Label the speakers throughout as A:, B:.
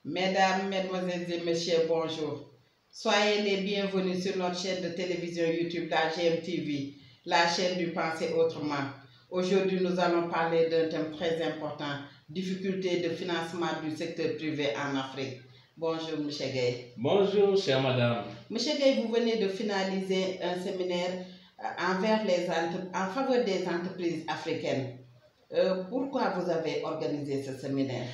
A: Mesdames, Mesdemoiselles et Messieurs, bonjour. Soyez les bienvenus sur notre chaîne de télévision YouTube, la GMTV, la chaîne du Penser Autrement. Aujourd'hui, nous allons parler d'un thème très important, difficultés de financement du secteur privé en Afrique. Bonjour, M. Gueye.
B: Bonjour, chère madame.
A: M. Gueye, vous venez de finaliser un séminaire en faveur des entreprises africaines. Pourquoi vous avez organisé ce séminaire?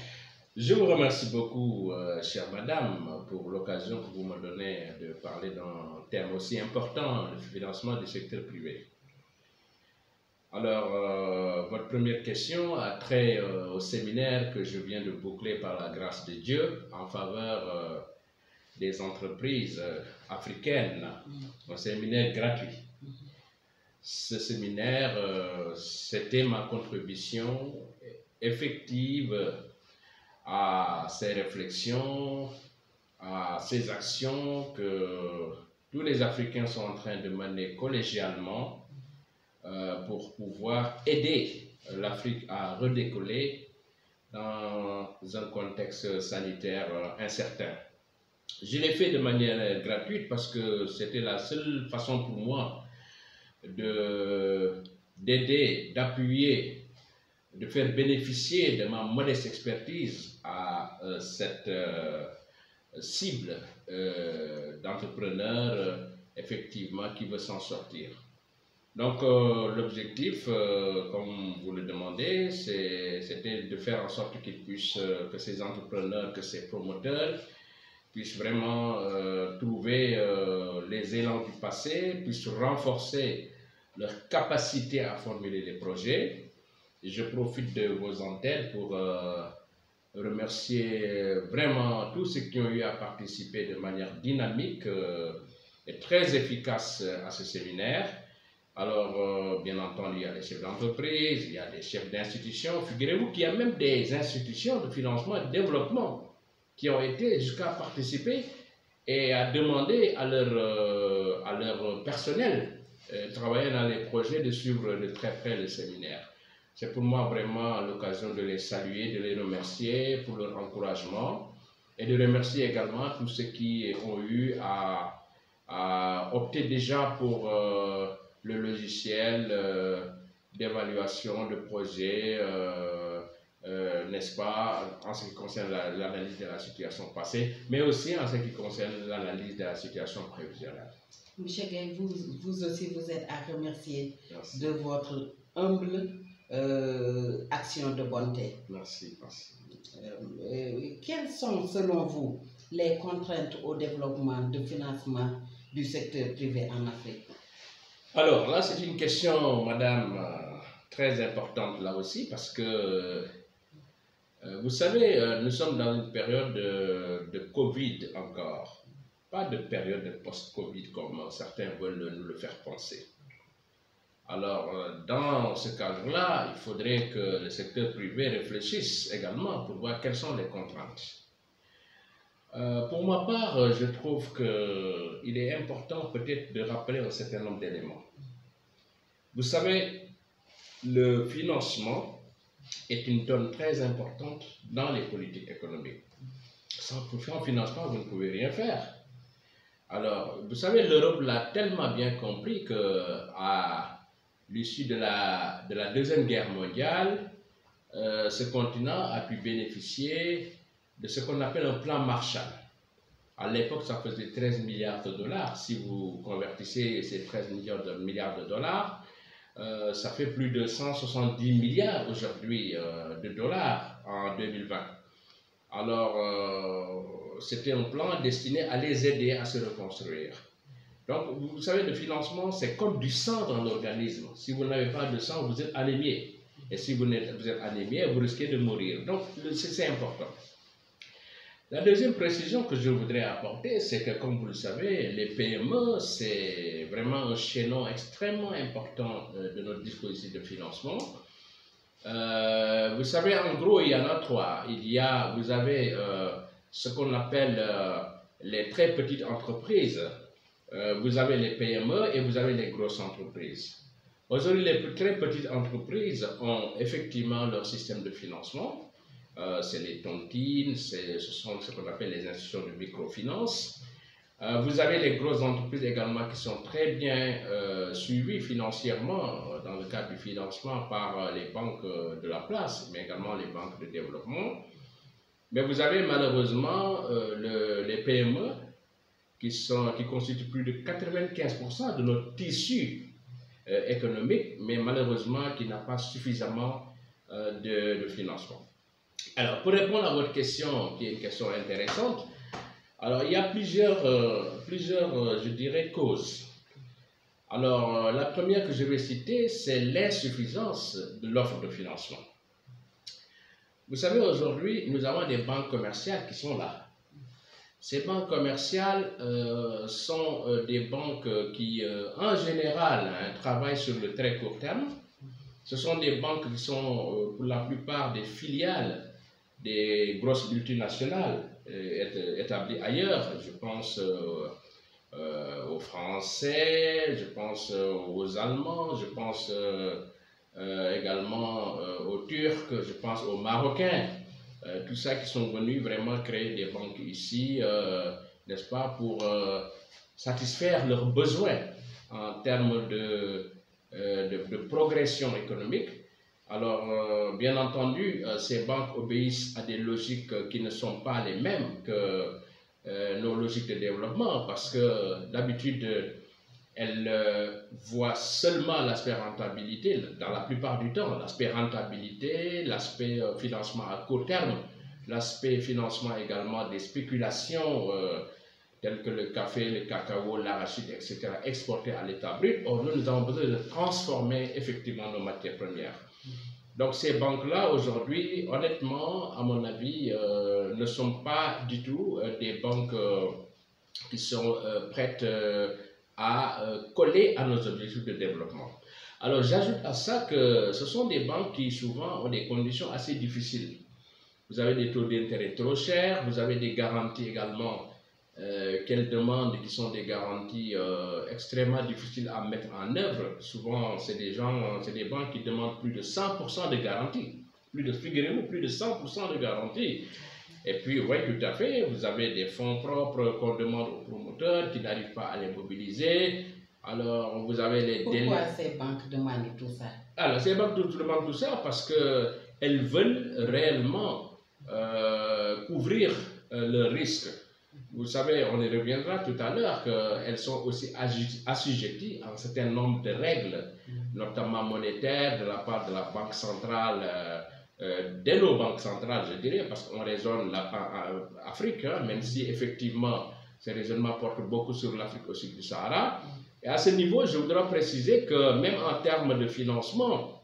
B: Je vous remercie beaucoup, chère madame, pour l'occasion que vous me donnez de parler d'un thème aussi important, le financement du secteur privé. Alors, votre première question a trait au séminaire que je viens de boucler par la grâce de Dieu en faveur des entreprises africaines, un séminaire gratuit. Ce séminaire, c'était ma contribution effective à ces réflexions, à ces actions que tous les Africains sont en train de mener collégialement pour pouvoir aider l'Afrique à redécoller dans un contexte sanitaire incertain. Je l'ai fait de manière gratuite parce que c'était la seule façon pour moi d'aider, d'appuyer, de faire bénéficier de ma modeste expertise à cette cible d'entrepreneurs effectivement qui veut s'en sortir. Donc l'objectif, comme vous le demandez, c'était de faire en sorte qu'ils puissent, que ces entrepreneurs, que ces promoteurs puissent vraiment trouver les élans du passé, puissent renforcer leur capacité à formuler des projets. Et je profite de vos antennes pour remercier vraiment tous ceux qui ont eu à participer de manière dynamique et très efficace à ce séminaire. Alors, bien entendu, il y a les chefs d'entreprise, il y a des chefs d'institutions. Figurez-vous qu'il y a même des institutions de financement et de développement qui ont été jusqu'à participer et à demander à leur personnel travaillant dans les projets de suivre de très près le séminaire. C'est pour moi vraiment l'occasion de les saluer, de les remercier pour leur encouragement et de remercier également tous ceux qui ont eu à opter déjà pour le logiciel d'évaluation de projet, n'est-ce pas, en ce qui concerne l'analyse de la situation passée, mais aussi en ce qui concerne l'analyse de la situation prévisionnelle.
A: M. Gueye, vous aussi, vous êtes à remercier.
B: Merci.
A: De votre humble action de bonté.
B: Merci, merci.
A: Quelles sont, selon vous, les contraintes au développement de financement du secteur privé en Afrique?
B: Alors là, c'est une question, madame, très importante là aussi, parce que, vous savez, nous sommes dans une période de Covid encore, pas de période de post-Covid comme certains veulent nous le faire penser. Alors, dans ce cadre-là, il faudrait que le secteur privé réfléchisse également pour voir quelles sont les contraintes. Pour ma part, je trouve qu'il est important peut-être de rappeler un certain nombre d'éléments. Vous savez, le financement est une donne très importante dans les politiques économiques. Sans financement, vous ne pouvez rien faire. Alors, vous savez, l'Europe l'a tellement bien compris qu'à l'issue de la Deuxième Guerre mondiale, ce continent a pu bénéficier de ce qu'on appelle un plan Marshall. À l'époque, ça faisait 13 milliards de dollars. Si vous convertissez ces 13 milliards de dollars, ça fait plus de 170 milliards aujourd'hui de dollars en 2020. Alors, c'était un plan destiné à les aider à se reconstruire. Donc, vous savez, le financement, c'est comme du sang dans l'organisme. Si vous n'avez pas de sang, vous êtes anémié. Et si vous êtes anémié, vous risquez de mourir. Donc, c'est important. La deuxième précision que je voudrais apporter, c'est que, comme vous le savez, les PME, c'est vraiment un chaînon extrêmement important de notre dispositif de financement. Vous savez, en gros, il y en a trois. Vous avez ce qu'on appelle les très petites entreprises. Vous avez les PME et vous avez les grosses entreprises. Aujourd'hui, les très petites entreprises ont effectivement leur système de financement. c'est les tontines, ce sont ce qu'on appelle les institutions de microfinance. Vous avez les grosses entreprises également qui sont très bien suivies financièrement dans le cadre du financement par les banques de la place, mais également les banques de développement. Mais vous avez malheureusement les PME qui constituent plus de 95% de notre tissu économique, mais malheureusement qui n'a pas suffisamment de financement. Alors, pour répondre à votre question, qui est une question intéressante, alors il y a plusieurs, je dirais, causes. Alors, la première que je vais citer, c'est l'insuffisance de l'offre de financement. Vous savez, aujourd'hui, nous avons des banques commerciales qui sont là. Ces banques commerciales sont des banques qui, en général, travaillent sur le très court terme. Ce sont des banques qui sont, pour la plupart, des filiales des grosses multinationales établies ailleurs. Je pense aux Français, je pense aux Allemands, je pense également aux Turcs, je pense aux Marocains. Tout ça qui sont venus vraiment créer des banques ici, n'est-ce pas, pour satisfaire leurs besoins en termes de progression économique. Alors, bien entendu, ces banques obéissent à des logiques qui ne sont pas les mêmes que nos logiques de développement, parce que d'habitude, elles voient seulement l'aspect rentabilité, dans la plupart du temps, l'aspect rentabilité, l'aspect financement à court terme, l'aspect financement également des spéculations telles que le café, le cacao, l'arachide, etc., exportés à l'état brut. Or, nous avons besoin de transformer effectivement nos matières premières. Donc ces banques-là, aujourd'hui, honnêtement, à mon avis, ne sont pas du tout des banques qui sont prêtes à coller à nos objectifs de développement. Alors j'ajoute à ça que ce sont des banques qui souvent ont des conditions assez difficiles. Vous avez des taux d'intérêt trop chers, vous avez des garanties également qu'elles demandent, qui sont des garanties extrêmement difficiles à mettre en œuvre. Souvent, c'est des banques qui demandent plus de 100% de garantie, figurez-vous, plus de 100% de garantie. Et puis, oui, tout à fait, vous avez des fonds propres qu'on demande aux promoteurs qui n'arrivent pas à les mobiliser. Alors, vous avez les délais.
A: Pourquoi ces banques demandent tout ça?
B: Alors, ces banques demandent tout ça parce qu'elles veulent réellement couvrir le risque. Vous savez, on y reviendra tout à l'heure, qu'elles sont aussi assujetties à un certain nombre de règles, notamment monétaires, de la part de la Banque centrale, de nos banques centrales, je dirais, parce qu'on raisonne en Afrique, hein, même si effectivement ces raisonnements portent beaucoup sur l'Afrique au sud du Sahara. Et à ce niveau, je voudrais préciser que même en termes de financement,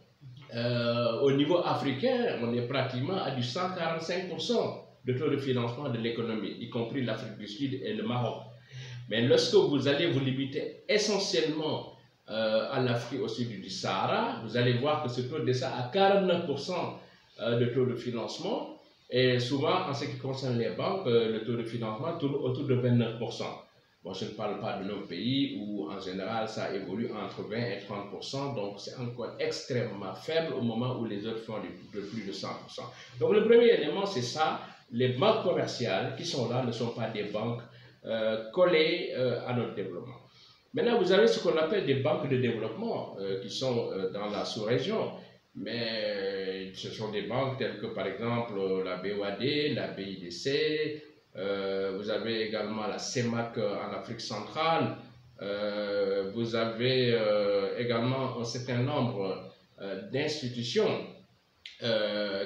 B: au niveau africain, on est pratiquement à du 145% de taux de financement de l'économie, y compris l'Afrique du Sud et le Maroc. Mais lorsque vous allez vous limiter essentiellement à l'Afrique au sud du Sahara, vous allez voir que ce taux descend à 49% de taux de financement. Et souvent, en ce qui concerne les banques, le taux de financement tourne autour de 29%. Bon, je ne parle pas de nos pays où, en général, ça évolue entre 20 et 30%. Donc, c'est encore extrêmement faible au moment où les autres font de plus de 100%. Donc, le premier élément, c'est ça. Les banques commerciales qui sont là ne sont pas des banques collées à notre développement. Maintenant, vous avez ce qu'on appelle des banques de développement qui sont dans la sous-région. Mais ce sont des banques telles que, par exemple, la BOAD, la BIDC, vous avez également la CEMAC en Afrique centrale, vous avez également un certain nombre d'institutions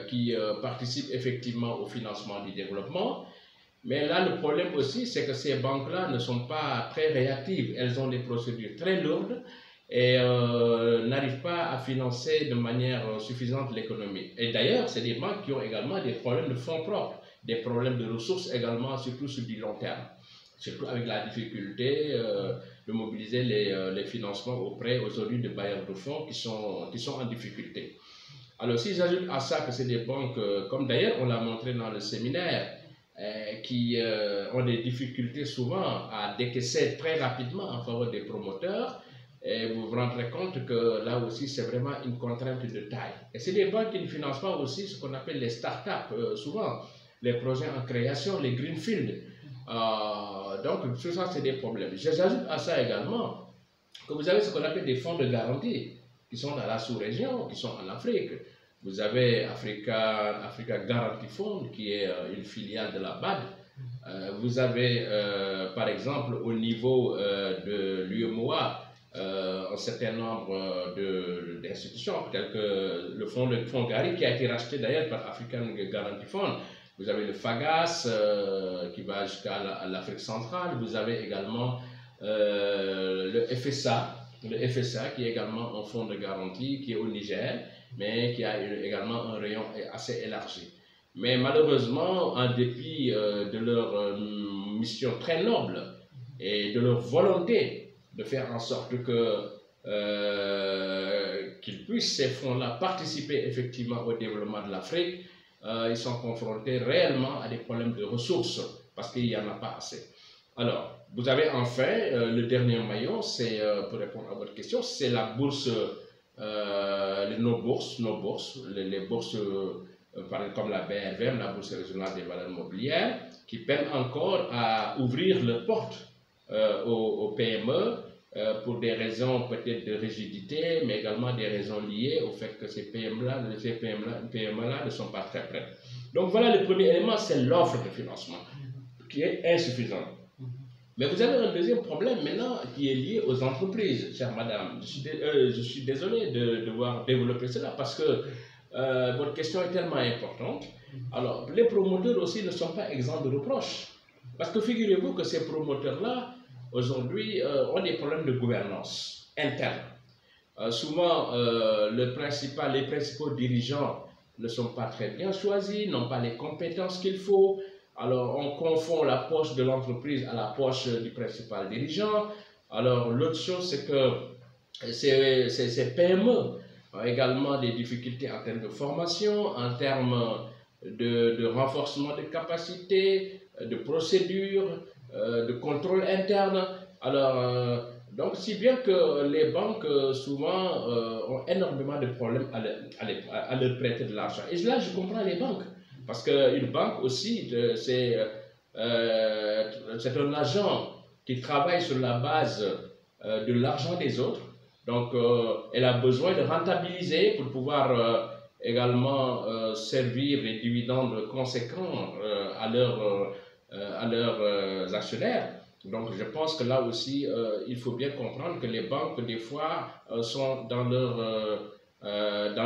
B: qui participent effectivement au financement du développement. Mais là, le problème aussi, c'est que ces banques-là ne sont pas très réactives. Elles ont des procédures très lourdes et n'arrivent pas à financer de manière suffisante l'économie. Et d'ailleurs, c'est des banques qui ont également des problèmes de fonds propres, des problèmes de ressources également, surtout sur du long terme. Surtout avec la difficulté de mobiliser les financements auprès aujourd'hui de bailleurs de fonds qui sont en difficulté. Alors si j'ajoute à ça que c'est des banques, comme d'ailleurs on l'a montré dans le séminaire, qui ont des difficultés souvent à décaisser très rapidement en faveur des promoteurs, Et vous vous rendrez compte que là aussi, c'est vraiment une contrainte de taille. Et c'est des banques qui ne financent pas aussi ce qu'on appelle les startups, souvent, les projets en création, les greenfield. Donc, tout ça, c'est des problèmes. J'ajoute à ça également que vous avez ce qu'on appelle des fonds de garantie qui sont dans la sous-région, qui sont en Afrique. Vous avez Africa Guarantee Fund, qui est une filiale de la BAD. Vous avez, par exemple, au niveau de l'UEMOA, un certain nombre d'institutions, telles que le fonds Gary, qui a été racheté d'ailleurs par African Guarantee Fund. Vous avez le FAGAS, qui va jusqu'à l'Afrique centrale. Vous avez également le FSA, qui est également un fonds de garantie, qui est au Niger, mais qui a également un rayon assez élargi. Mais malheureusement, en dépit de leur mission très noble et de leur volonté de faire en sorte qu'ils puissent, ces fonds-là, participer effectivement au développement de l'Afrique, ils sont confrontés réellement à des problèmes de ressources parce qu'il n'y en a pas assez. Alors, vous avez enfin le dernier maillon, c'est, pour répondre à votre question, c'est la bourse, nos bourses, les bourses comme la BRVM, la Bourse régionale des valeurs mobilières, qui peinent encore à ouvrir leurs portes aux PME pour des raisons peut-être de rigidité, mais également des raisons liées au fait que ces PME-là ne sont pas très prêtes. Donc voilà, le premier élément, c'est l'offre de financement, qui est insuffisante. Mais vous avez un deuxième problème maintenant qui est lié aux entreprises, chère madame. Je suis désolé de devoir développer cela parce que votre question est tellement importante. Alors, les promoteurs aussi ne sont pas exempts de reproches. Parce que figurez-vous que ces promoteurs-là, aujourd'hui, ont des problèmes de gouvernance interne. Souvent, les principaux dirigeants ne sont pas très bien choisis, n'ont pas les compétences qu'il faut. Alors, on confond la poche de l'entreprise à la poche du principal dirigeant. Alors, l'autre chose, c'est que ces PME ont également des difficultés en termes de formation, en termes de renforcement de capacités, de procédures, de contrôle interne. Alors, donc, si bien que les banques, souvent, ont énormément de problèmes à leur prêter de l'argent. Et là, je comprends les banques. Parce qu'une banque aussi, c'est un agent qui travaille sur la base de l'argent des autres. Donc, elle a besoin de rentabiliser pour pouvoir également servir les dividendes conséquents à leurs actionnaires. Donc, je pense que là aussi, il faut bien comprendre que les banques, des fois, sont dans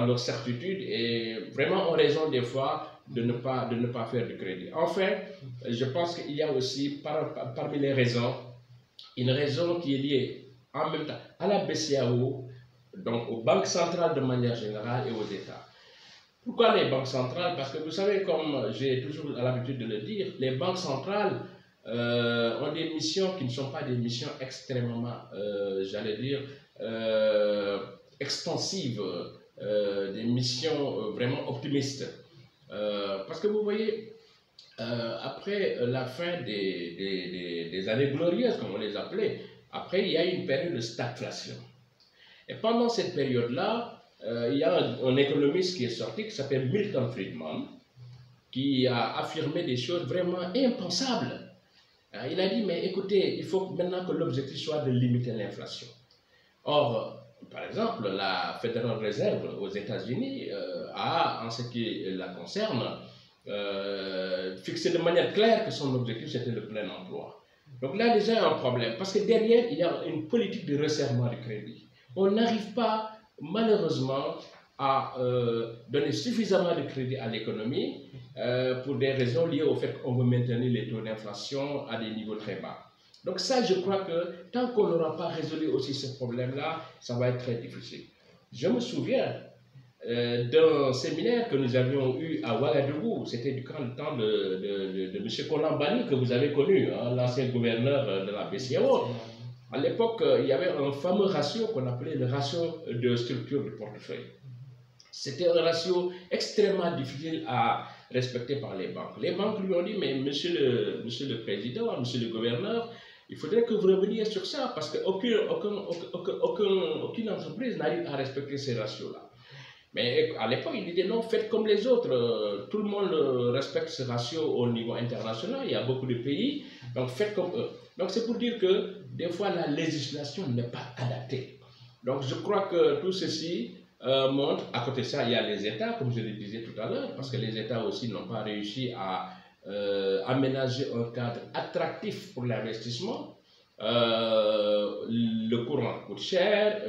B: leur certitude et vraiment ont raison des fois de ne pas faire de crédit. Enfin, je pense qu'il y a aussi parmi les raisons, une raison qui est liée en même temps à la BCEAO, donc aux banques centrales de manière générale et aux États. Pourquoi les banques centrales? Parce que vous savez, comme j'ai toujours l'habitude de le dire, les banques centrales ont des missions qui ne sont pas des missions extrêmement, j'allais dire, extensives, des missions vraiment optimistes. Parce que vous voyez, après la fin des années glorieuses, comme on les appelait, après il y a une période de stagflation. Et pendant cette période-là, il y a un économiste qui est sorti, qui s'appelle Milton Friedman, qui a affirmé des choses vraiment impensables. Il a dit, mais écoutez, il faut maintenant que l'objectif soit de limiter l'inflation. Or, par exemple, la Federal Reserve aux États-Unis a, en ce qui la concerne, fixé de manière claire que son objectif c'était le plein emploi. Donc là déjà il y a un problème, parce que derrière il y a une politique de resserrement du crédit. On n'arrive pas malheureusement à donner suffisamment de crédit à l'économie pour des raisons liées au fait qu'on veut maintenir les taux d'inflation à des niveaux très bas. Donc ça, je crois que tant qu'on n'aura pas résolu aussi ce problème-là, ça va être très difficile. Je me souviens d'un séminaire que nous avions eu à Ouagadougou, c'était du temps de M. Konambani, que vous avez connu, hein, l'ancien gouverneur de la BCEAO. À l'époque, il y avait un fameux ratio qu'on appelait le ratio de structure du portefeuille. C'était un ratio extrêmement difficile à respecter par les banques. Les banques lui ont dit, mais monsieur le président, monsieur le gouverneur, Il faudrait que vous reveniez sur ça parce qu'aucune entreprise n'arrive à respecter ces ratios-là. Mais à l'époque, il disait non, faites comme les autres. Tout le monde respecte ce ratio au niveau international. Il y a beaucoup de pays, donc faites comme eux. Donc c'est pour dire que des fois la législation n'est pas adaptée. Donc je crois que tout ceci montre, à côté de ça, il y a les États, comme je le disais tout à l'heure, parce que les États aussi n'ont pas réussi à aménager un cadre attractif pour l'investissement. Le courant coûte cher,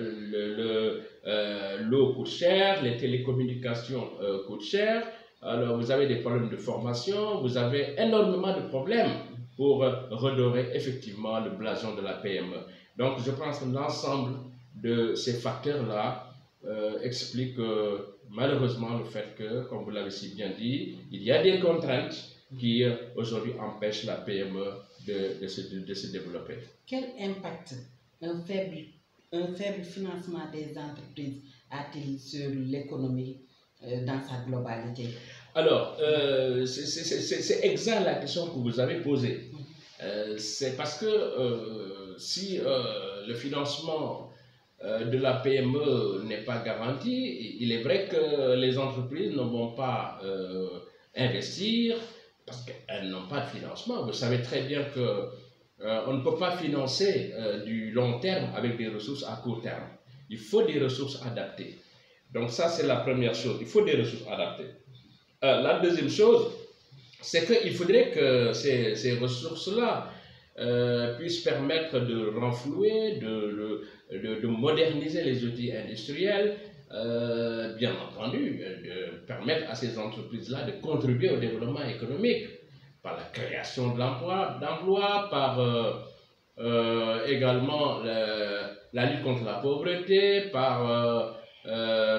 B: l'eau coûte cher, les télécommunications coûtent cher. Alors vous avez des problèmes de formation, vous avez énormément de problèmes pour redorer effectivement le blason de la PME. Donc je pense que l'ensemble de ces facteurs-là explique malheureusement le fait que, comme vous l'avez si bien dit, il y a des contraintes qui aujourd'hui empêchent la PME de se développer.
A: Quel impact un faible financement des entreprises a-t-il sur l'économie dans sa globalité?
B: Alors, c'est exact la question que vous avez posée. C'est parce que si le financement de la PME n'est pas garanti, il est vrai que les entreprises ne vont pas investir parce qu'elles n'ont pas de financement. Vous savez très bien que on ne peut pas financer du long terme avec des ressources à court terme. Il faut des ressources adaptées. Donc ça, c'est la première chose. Il faut des ressources adaptées. La deuxième chose, c'est qu'il faudrait que ces ressources-là puissent permettre de renflouer, de moderniser les outils industriels, bien entendu, de permettre à ces entreprises-là de contribuer au développement économique par la création d'emplois, par également la lutte contre la pauvreté, par,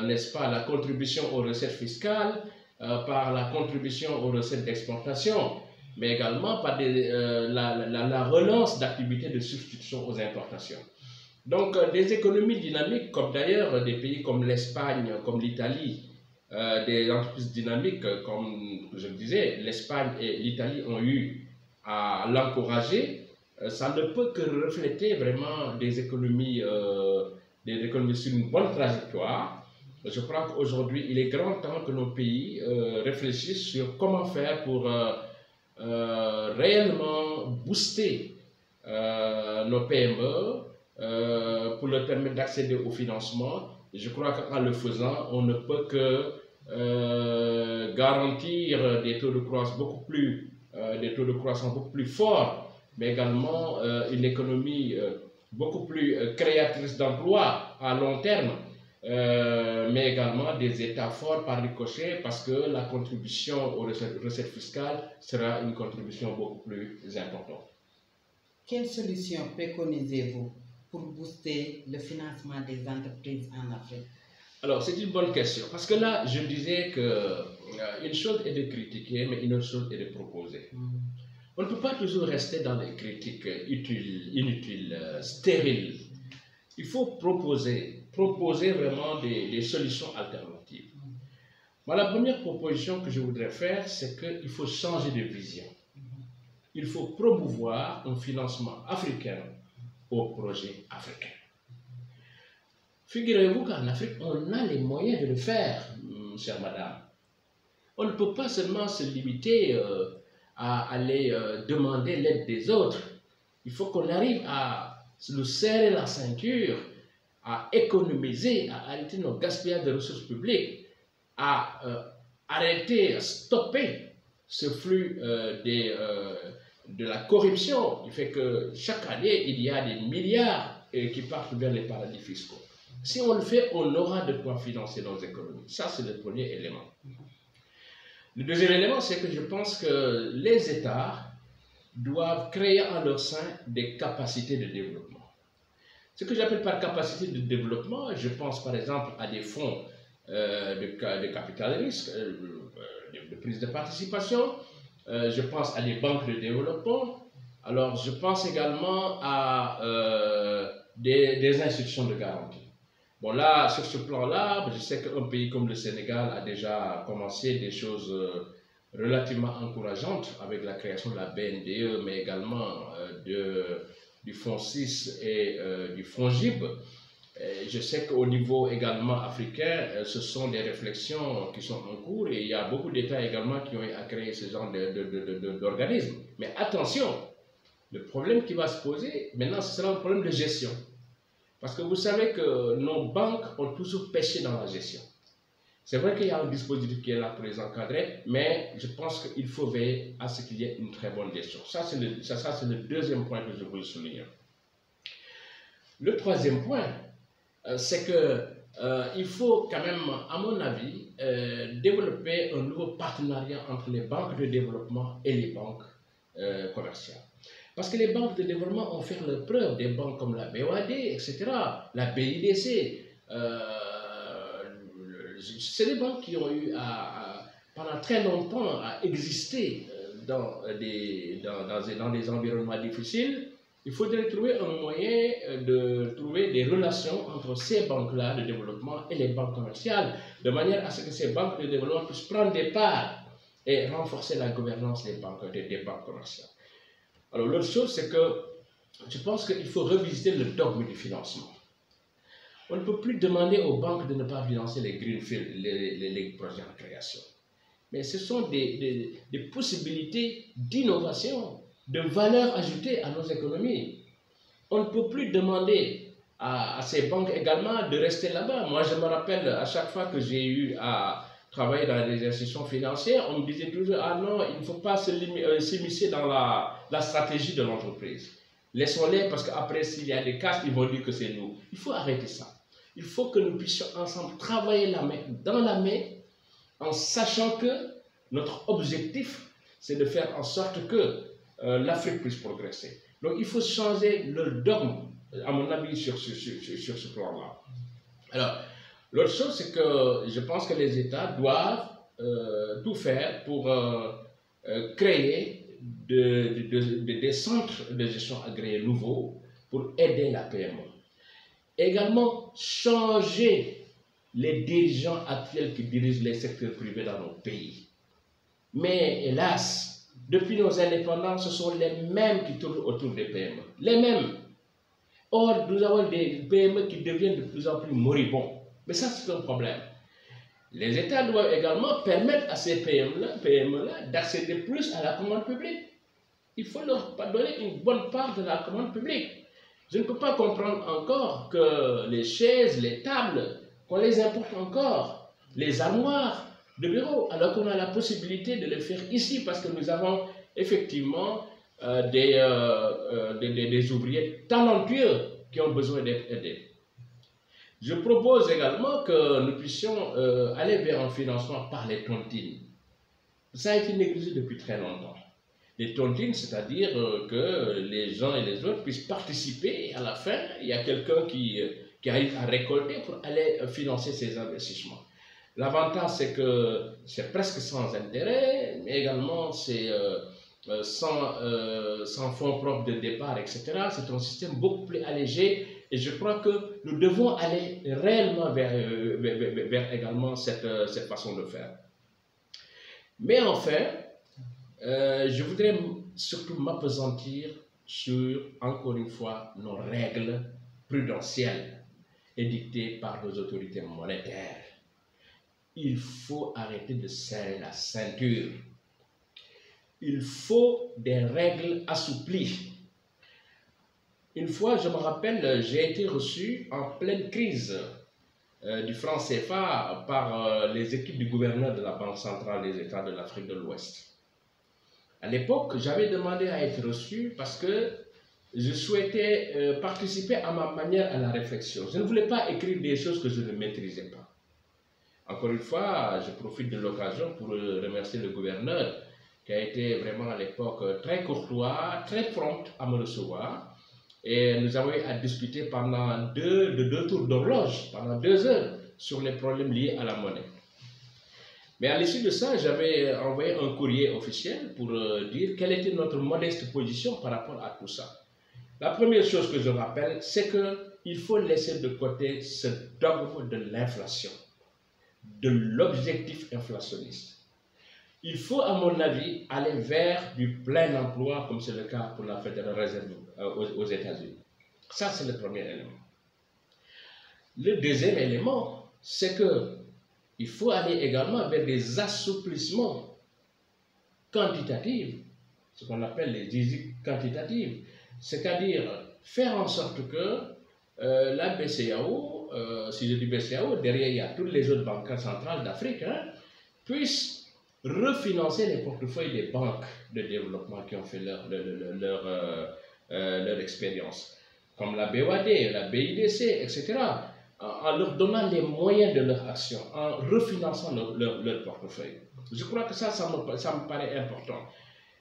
B: n'est-ce pas, la contribution aux recettes fiscales, par la contribution aux recettes d'exportation, mais également par la relance d'activités de substitution aux importations. Donc, des économies dynamiques, comme d'ailleurs des pays comme l'Espagne, comme l'Italie, des entreprises dynamiques, comme je le disais, l'Espagne et l'Italie ont eu à l'encourager, ça ne peut que refléter vraiment des économies sur une bonne trajectoire. Je crois qu'aujourd'hui, il est grand temps que nos pays réfléchissent sur comment faire pour réellement booster nos PME, pour leur permettre d'accéder au financement. Je crois qu'en le faisant, on ne peut que garantir des taux de croissance beaucoup plus forts, mais également une économie beaucoup plus créatrice d'emplois à long terme, mais également des États forts par ricochet, parce que la contribution aux recettes fiscales sera une contribution beaucoup plus importante.
A: Quelle solution préconisez-vous pour booster le financement des entreprises en Afrique?
B: Alors, c'est une bonne question, parce que là, je disais qu'une chose est de critiquer, mais une autre chose est de proposer. On ne peut pas toujours rester dans des critiques inutiles, stériles. Il faut proposer vraiment des solutions alternatives. Moi, la première proposition que je voudrais faire, c'est qu'il faut changer de vision. Il faut promouvoir un financement africain aux projets africains. Figurez-vous qu'en Afrique, on a les moyens de le faire, chère madame. On ne peut pas seulement se limiter à aller demander l'aide des autres. Il faut qu'on arrive à nous serrer la ceinture, à économiser, à arrêter nos gaspillages de ressources publiques, à arrêter, à stopper ce flux de la corruption qui fait que chaque année, il y a des milliards qui partent vers les paradis fiscaux. Si on le fait, on aura de quoi financer nos économies. Ça, c'est le premier élément. Le deuxième élément, c'est que je pense que les États doivent créer en leur sein des capacités de développement. Ce que j'appelle par capacité de développement, je pense par exemple à des fonds de capital risque, de prise de participation, je pense à des banques de développement, alors je pense également à des institutions de garantie. Bon là, sur ce plan-là, je sais qu'un pays comme le Sénégal a déjà commencé des choses relativement encourageantes avec la création de la BNDE, mais également du FONSIS et du FONGIP. Je sais qu'au niveau également africain, ce sont des réflexions qui sont en cours et il y a beaucoup d'États également qui ont eu à créer ce genre d'organismes. Mais attention, le problème qui va se poser maintenant, ce sera un problème de gestion. Parce que vous savez que nos banques ont toujours péché dans la gestion. C'est vrai qu'il y a un dispositif qui est là pour les encadrer, mais je pense qu'il faut veiller à ce qu'il y ait une très bonne gestion. Ça, c'est le deuxième point que je veux souligner. Le troisième point, c'est qu'il faut quand même, à mon avis, développer un nouveau partenariat entre les banques de développement et les banques commerciales. Parce que les banques de développement ont fait leur preuve, des banques comme la BOAD, etc., la BIDC. C'est des banques qui ont eu pendant très longtemps à exister dans des environnements difficiles. Il faudrait trouver un moyen de trouver des relations entre ces banques-là de développement et les banques commerciales, de manière à ce que ces banques de développement puissent prendre des parts et renforcer la gouvernance des banques commerciales. Alors l'autre chose, c'est que je pense qu'il faut revisiter le dogme du financement. On ne peut plus demander aux banques de ne pas financer les greenfields, les projets en création. Mais ce sont des possibilités d'innovation, de valeur ajoutée à nos économies. On ne peut plus demander à ces banques également de rester là-bas. Moi, je me rappelle, à chaque fois que j'ai eu à travailler dans des institutions financières, on me disait toujours « Ah non, il ne faut pas s'immiscer dans la stratégie de l'entreprise. Laissons-les parce qu'après, s'il y a des casses, ils vont dire que c'est nous. » Il faut arrêter ça. Il faut que nous puissions ensemble travailler la main dans la main en sachant que notre objectif, c'est de faire en sorte que l'Afrique puisse progresser. Donc, il faut changer le dogme, à mon avis, sur ce plan-là. Alors, l'autre chose, c'est que je pense que les États doivent tout faire pour créer des centres de gestion agréés nouveaux pour aider la PME. Également, changer les dirigeants actuels qui dirigent les secteurs privés dans nos pays. Mais hélas, depuis nos indépendances, ce sont les mêmes qui tournent autour des PME. Les mêmes. Or, nous avons des PME qui deviennent de plus en plus moribonds. Mais ça, c'est un problème. Les États doivent également permettre à ces PME-là d'accéder plus à la commande publique. Il faut leur donner une bonne part de la commande publique. Je ne peux pas comprendre encore que les chaises, les tables, qu'on les importe encore, les armoires de bureau, alors qu'on a la possibilité de les faire ici parce que nous avons effectivement des ouvriers talentueux qui ont besoin d'être aidés. Je propose également que nous puissions aller vers un financement par les tontines. Ça a été négligé depuis très longtemps. Les tontines, c'est-à-dire que les uns et les autres puissent participer et à la fin, il y a quelqu'un qui arrive à récolter pour aller financer ces investissements. L'avantage, c'est que c'est presque sans intérêt, mais également c'est sans fonds propres de départ, etc. C'est un système beaucoup plus allégé et je crois que nous devons aller réellement vers également cette façon de faire. Mais enfin, je voudrais surtout m'appesantir sur, encore une fois, nos règles prudentielles édictées par nos autorités monétaires. Il faut arrêter de serrer la ceinture. Il faut des règles assouplies. Une fois, je me rappelle, j'ai été reçu en pleine crise du franc CFA par les équipes du gouverneur de la Banque centrale des États de l'Afrique de l'Ouest. À l'époque, j'avais demandé à être reçu parce que je souhaitais participer à ma manière à la réflexion. Je ne voulais pas écrire des choses que je ne maîtrisais pas. Encore une fois, je profite de l'occasion pour remercier le gouverneur qui a été vraiment à l'époque très courtois, très prompt à me recevoir. Et nous avons eu à discuter pendant deux tours d'horloge, pendant 2 heures, sur les problèmes liés à la monnaie. Mais à l'issue de ça, j'avais envoyé un courrier officiel pour dire quelle était notre modeste position par rapport à tout ça. La première chose que je rappelle, c'est qu'il faut laisser de côté ce dogme de l'inflation, de l'objectif inflationniste. il faut, à mon avis, aller vers du plein emploi, comme c'est le cas pour la Fédérale Réserve aux États-Unis. Ça, c'est le premier élément. Le deuxième élément, c'est qu'il faut aller également vers des assouplissements quantitatifs, ce qu'on appelle les easy quantitatives, c'est-à-dire faire en sorte que la BCEAO, si je dis BCEAO, derrière il y a toutes les autres banques centrales d'Afrique, puissent refinancer les portefeuilles des banques de développement qui ont fait leur expérience, comme la BOAD, la BIDC, etc., en leur donnant les moyens de leur action, en refinançant leur portefeuille. Je crois que ça me paraît important.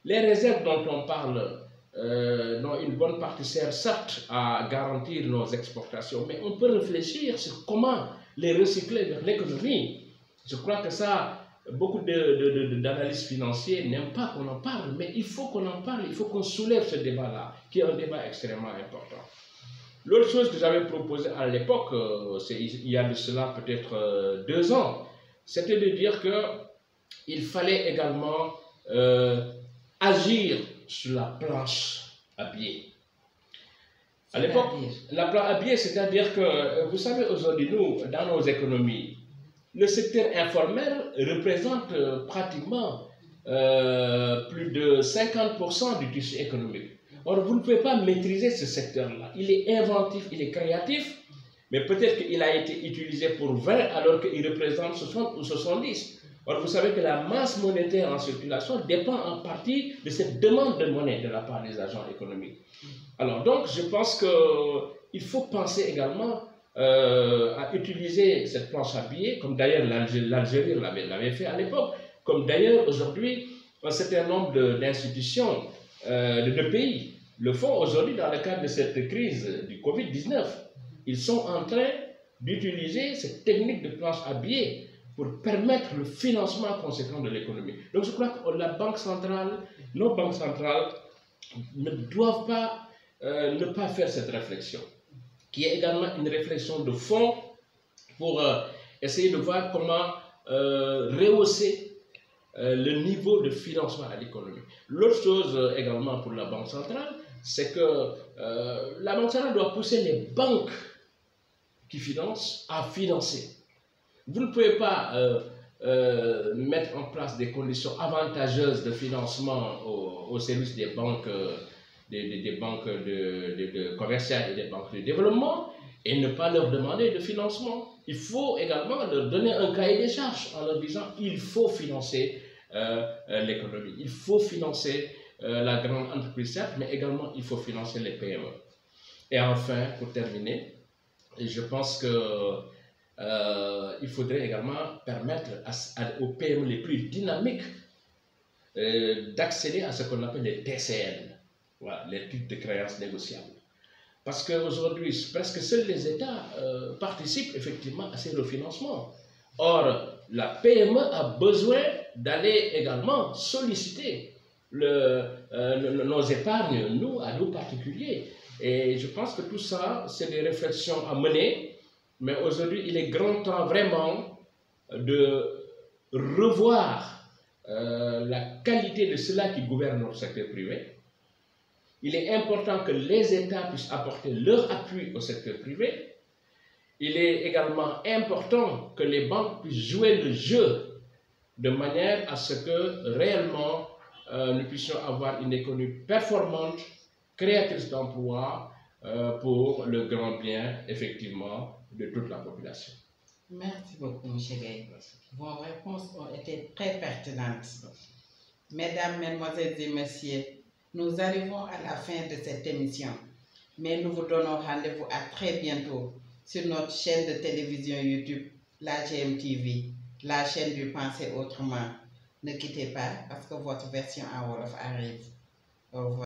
B: Les réserves dont on parle, dont une bonne partie sert certes à garantir nos exportations, mais on peut réfléchir sur comment les recycler vers l'économie. Je crois que ça, beaucoup d'analystes financiers n'aiment pas qu'on en parle, mais il faut qu'on en parle, il faut qu'on soulève ce débat-là, qui est un débat extrêmement important. L'autre chose que j'avais proposée à l'époque, il y a de cela peut-être 2 ans, c'était de dire qu'il fallait également agir sur la planche à billets. À l'époque, la planche à billets, c'est-à-dire que, vous savez, aujourd'hui, nous, dans nos économies, le secteur informel représente pratiquement plus de 50% du tissu économique. Or, vous ne pouvez pas maîtriser ce secteur-là. Il est inventif, il est créatif, mais peut-être qu'il a été utilisé pour 20 alors qu'il représente 60 ou 70. Or, vous savez que la masse monétaire en circulation dépend en partie de cette demande de monnaie de la part des agents économiques. Alors, donc, je pense qu'il faut penser également à utiliser cette planche à billets, comme d'ailleurs l'Algérie l'avait fait à l'époque, comme d'ailleurs aujourd'hui un certain nombre d'institutions, de pays le font aujourd'hui dans le cadre de cette crise du Covid-19. Ils sont en train d'utiliser cette technique de planche à billets pour permettre le financement conséquent de l'économie. Donc je crois que la Banque centrale, nos banques centrales ne doivent pas ne pas faire cette réflexion, qui est également une réflexion de fond pour essayer de voir comment rehausser le niveau de financement à l'économie. L'autre chose également pour la Banque centrale, c'est que la Banque centrale doit pousser les banques qui financent à financer. Vous ne pouvez pas mettre en place des conditions avantageuses de financement au service des banques, des banques commerciales et des banques de développement et ne pas leur demander de financement. Il faut également leur donner un cahier des charges en leur disant qu'il faut financer l'économie, il faut financer la grande entreprise, certes, mais également il faut financer les PME. Et enfin, pour terminer, je pense qu'il faudrait également permettre aux PME les plus dynamiques d'accéder à ce qu'on appelle les TCN, voilà, les titres de créances négociables. Parce qu'aujourd'hui, presque seuls les États participent effectivement à ces refinancements. Or, la PME a besoin d'aller également solliciter nos épargnes, nous, à nous particuliers. Et je pense que tout ça, c'est des réflexions à mener. Mais aujourd'hui, il est grand temps vraiment de revoir la qualité de cela qui gouverne notre secteur privé. Il est important que les États puissent apporter leur appui au secteur privé. Il est également important que les banques puissent jouer le jeu de manière à ce que réellement nous puissions avoir une économie performante, créatrice d'emplois pour le grand bien, effectivement, de toute la population.
A: Merci beaucoup, M. Gaye. Vos réponses ont été très pertinentes. Mesdames, Mesdemoiselles et Messieurs, nous arrivons à la fin de cette émission, mais nous vous donnons rendez-vous à très bientôt sur notre chaîne de télévision YouTube, la GMTV, la chaîne du Penser Autrement. Ne quittez pas parce que votre version en Wolof arrive. Au revoir.